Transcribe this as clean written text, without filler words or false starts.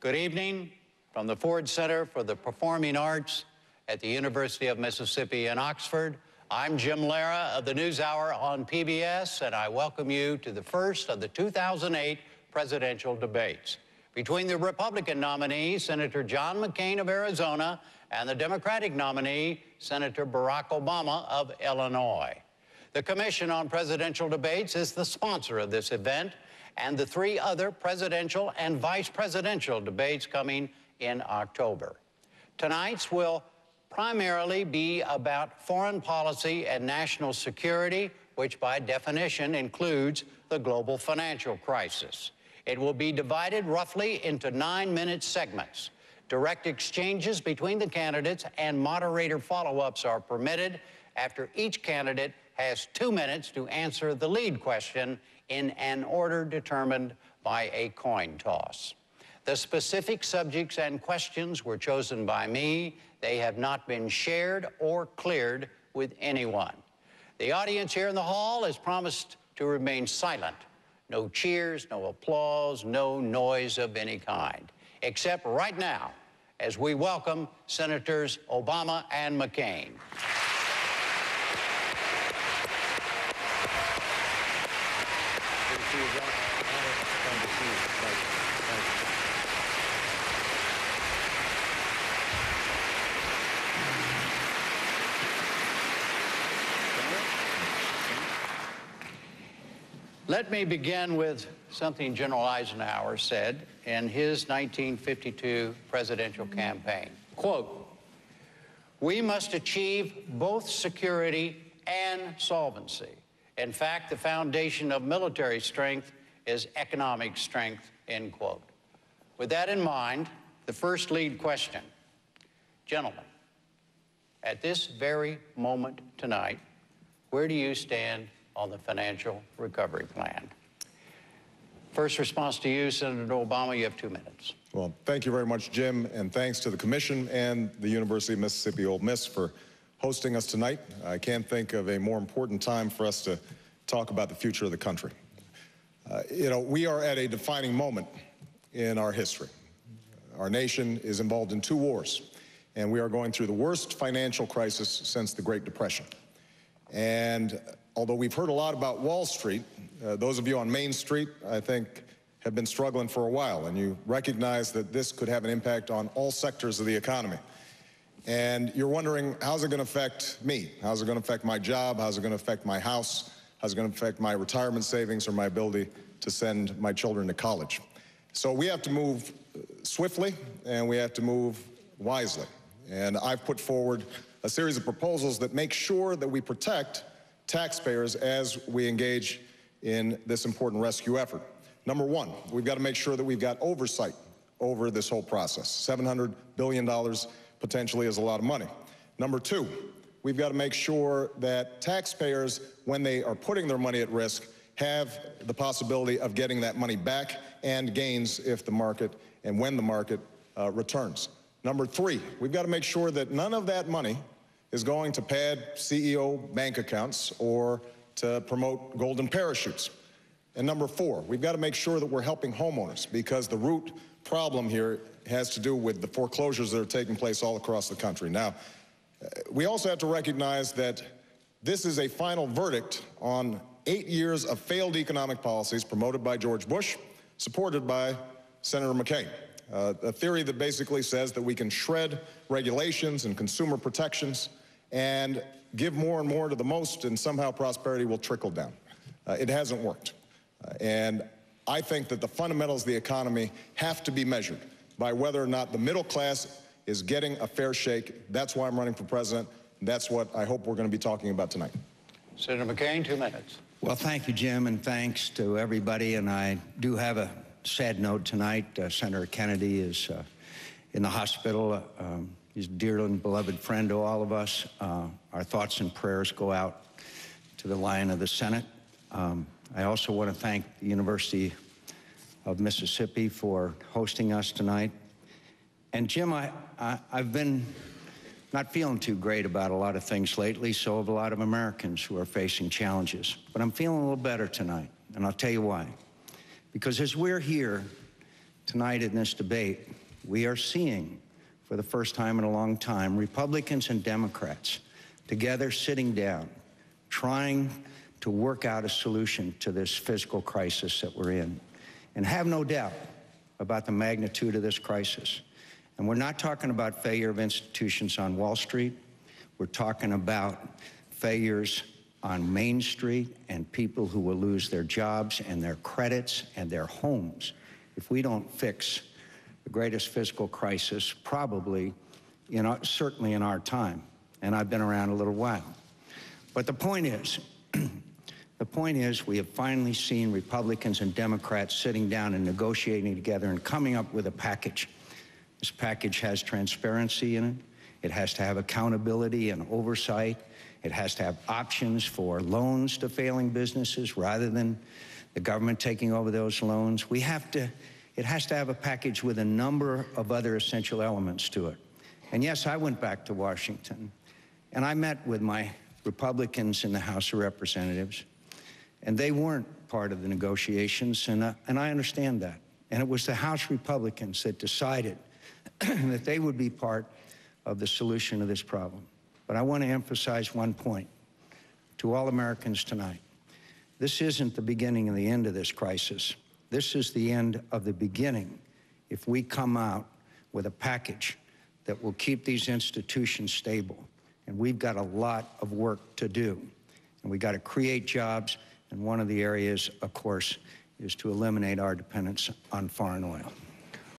Good evening from the Ford Center for the Performing Arts at the University of Mississippi in Oxford. I'm Jim Lehrer of the NewsHour on PBS, and I welcome you to the first of the 2008 presidential debates between the Republican nominee, Senator John McCain of Arizona, and the Democratic nominee, Senator Barack Obama of Illinois. The Commission on Presidential Debates is the sponsor of this event and the three other presidential and vice presidential debates coming in October. Tonight's will primarily be about foreign policy and national security, which by definition includes the global financial crisis. It will be divided roughly into 9-minute segments. Direct exchanges between the candidates and moderator follow-ups are permitted after each candidate has 2 minutes to answer the lead question in an order determined by a coin toss. The specific subjects and questions were chosen by me. They have not been shared or cleared with anyone. The audience here in the hall is promised to remain silent. No cheers, no applause, no noise of any kind, except right now as we welcome Senators Obama and McCain. Let me begin with something General Eisenhower said in his 1952 presidential campaign. Quote, "We must achieve both security and solvency. In fact, the foundation of military strength is economic strength," end quote. With that in mind, the first lead question. Gentlemen, at this very moment tonight, where do you stand on the financial recovery plan? First response to you, Senator Obama, you have 2 minutes. Well, thank you very much, Jim, and thanks to the Commission and the University of Mississippi Ole Miss for hosting us tonight. I can't think of a more important time for us to talk about the future of the country. We are at a defining moment in our history. Our nation is involved in 2 wars, and we are going through the worst financial crisis since the Great Depression. And although we've heard a lot about Wall Street, those of you on Main Street, I think, have been struggling for a while, and you recognize that this could have an impact on all sectors of the economy. And you're wondering, how's it going to affect me? How's it going to affect my job? How's it going to affect my house? How's it going to affect my retirement savings or my ability to send my children to college? So we have to move swiftly, and we have to move wisely. And I've put forward a series of proposals that make sure that we protect taxpayers as we engage in this important rescue effort. Number one, we've got to make sure that we've got oversight over this whole process. $700 billion potentially is a lot of money. Number two, we've got to make sure that taxpayers, when they are putting their money at risk, have the possibility of getting that money back and gains if the market and when the market returns. Number three, we've got to make sure that none of that money is going to pad CEO bank accounts or to promote golden parachutes. And number four, we've got to make sure that we're helping homeowners, because the root problem here has to do with the foreclosures that are taking place all across the country. Now, we also have to recognize that this is a final verdict on 8 years of failed economic policies promoted by George Bush, supported by Senator McCain. A theory that basically says that we can shred regulations and consumer protections and give more and more to the most, and somehow prosperity will trickle down. It hasn't worked. And I think that the fundamentals of the economy have to be measured by whether or not the middle class is getting a fair shake. That's why I'm running for president. That's what I hope we're going to be talking about tonight. Senator McCain, 2 minutes. Well, thank you, Jim, and thanks to everybody. And I do have a sad note tonight. Senator Kennedy is in the hospital. He's a dear and beloved friend to all of us. Our thoughts and prayers go out to the Lion of the Senate. I also want to thank the University of Mississippi for hosting us tonight. And Jim, I've been not feeling too great about a lot of things lately, so have a lot of Americans who are facing challenges. But I'm feeling a little better tonight, and I'll tell you why. Because as we're here tonight in this debate, we are seeing, for the first time in a long time, Republicans and Democrats together sitting down, trying to work out a solution to this fiscal crisis that we're in. And have no doubt about the magnitude of this crisis. And we're not talking about failure of institutions on Wall Street. We're talking about failures on Main Street and people who will lose their jobs and their credits and their homes if we don't fix the greatest fiscal crisis probably, certainly in our time. And I've been around a little while. But the point is, we have finally seen Republicans and Democrats sitting down and negotiating together and coming up with a package. This package has transparency in it. It has to have accountability and oversight. It has to have options for loans to failing businesses rather than the government taking over those loans. It has to have a package with a number of other essential elements to it. And yes, I went back to Washington, and I met with my Republicans in the House of Representatives, and they weren't part of the negotiations, and I understand that. And it was the House Republicans that decided that they would be part of the solution to this problem. But I want to emphasize one point to all Americans tonight. This isn't the beginning and the end of this crisis. This is the end of the beginning if we come out with a package that will keep these institutions stable. And we've got a lot of work to do. And we've got to create jobs. And one of the areas, of course, is to eliminate our dependence on foreign oil.